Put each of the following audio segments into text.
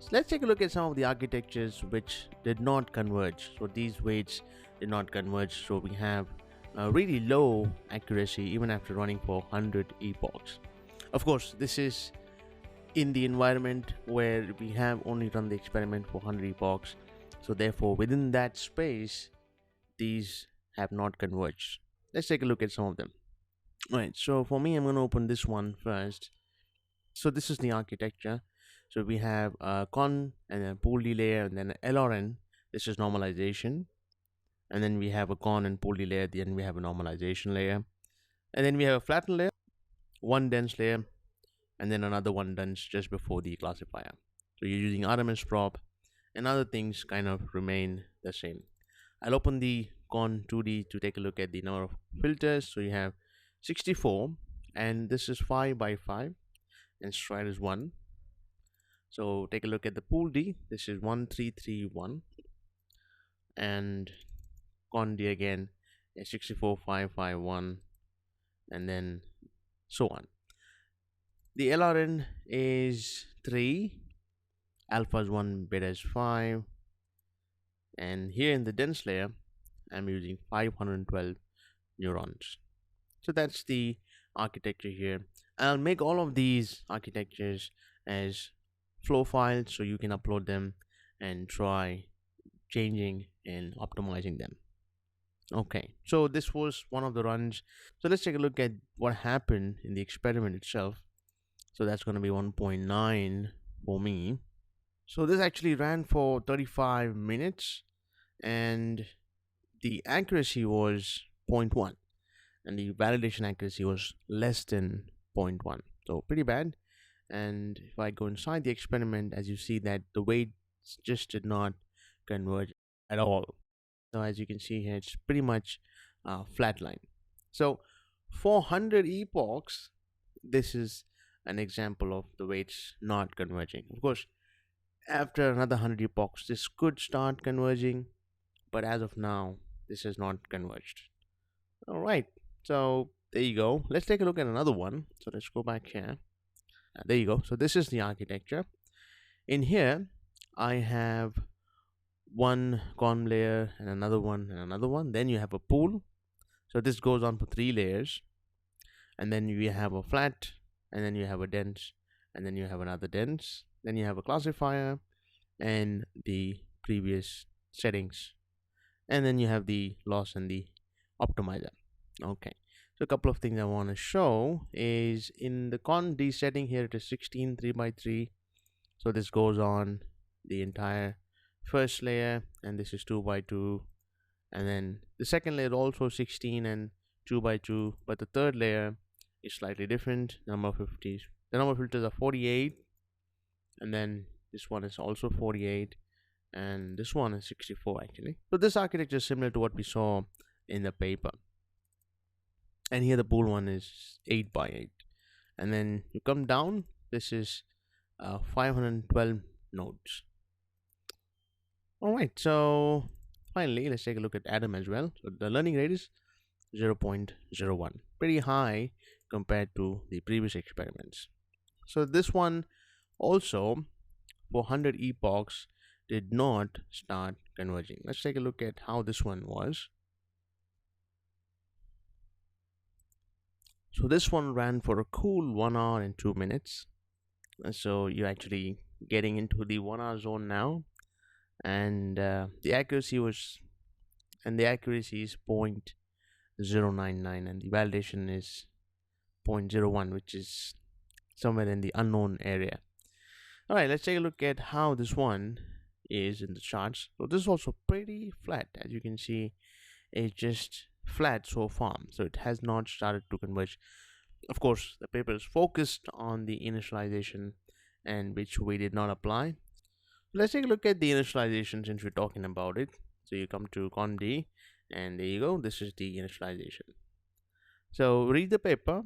So let's take a look at some of the architectures which did not converge. So these weights did not converge. So we have really low accuracy even after running for 100 epochs. Of course, this is in the environment where we have only run the experiment for 100 epochs. So therefore, within that space, these have not converged. Let's take a look at some of them. All right, so for me, I'm going to open this one first. So this is the architecture. So we have a con and a pool layer and then an LRN. This is normalization. And then we have a con and pool layer. Then we have a normalization layer. And then we have a flatten layer, one dense layer, and then another one dense just before the classifier. So you're using RMS prop and other things kind of remain the same. I'll open the con 2D to take a look at the number of filters. So you have 64 and this is 5 by 5 and stride is 1. So take a look at the pool D. This is 1331 and con D again is 64551 and then so on. The LRN is 3, alpha is 1, beta is 5, and here in the dense layer I'm using 512 neurons. So that's the architecture here, and I'll make all of these architectures as flow files so you can upload them and try changing and optimizing them. Okay, so this was one of the runs. So let's take a look at what happened in the experiment itself. So that's going to be 1.9 for me. So this actually ran for 35 minutes and the accuracy was 0.1 and the validation accuracy was less than 0.1. So pretty bad. And if I go inside the experiment, as you see that the weights just did not converge at all. So as you can see here, it's pretty much flatline. So for 100 epochs, this is an example of the weights not converging. Of course, after another 100 epochs, this could start converging, but as of now, this is not converged. All right, so there you go. Let's take a look at another one. So let's go back here. There you go. So this is the architecture. In here, I have one con layer and another one and another one. Then you have a pool. So this goes on for 3 layers. And then you have a flat, and then you have a dense, and then you have another dense. Then you have a classifier and the previous settings. And then you have the loss and the optimizer. Okay. So a couple of things I want to show is in the con D setting here, it is 16 3x3. So this goes on the entire first layer, and this is 2x2. And then the second layer also 16 and 2x2, but the third layer is slightly different. The number of filters are 48, and then this one is also 48, and this one is 64 actually. So this architecture is similar to what we saw in the paper. And here the pool one is 8 by 8, and then you come down, this is 512 nodes. All right, so finally let's take a look at Adam as well. So the learning rate is 0.01, pretty high compared to the previous experiments. So this one also for 100 epochs did not start converging. Let's take a look at how this one was. So this one ran for a cool 1 hour and 2 minutes. So you're actually getting into the 1 hour zone now, and the accuracy is 0.099 and the validation is 0.01, which is somewhere in the unknown area. All right, let's take a look at how this one is in the charts. So this is also pretty flat. As you can see, it's just flat so far, so it has not started to converge. Of course, the paper is focused on the initialization, and which we did not apply. Let's take a look at the initialization since we're talking about it. So you come to con D, and there you go. This is the initialization. So read the paper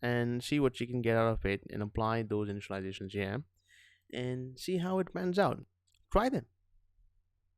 and see what you can get out of it and apply those initializations here and see how it pans out. Try them.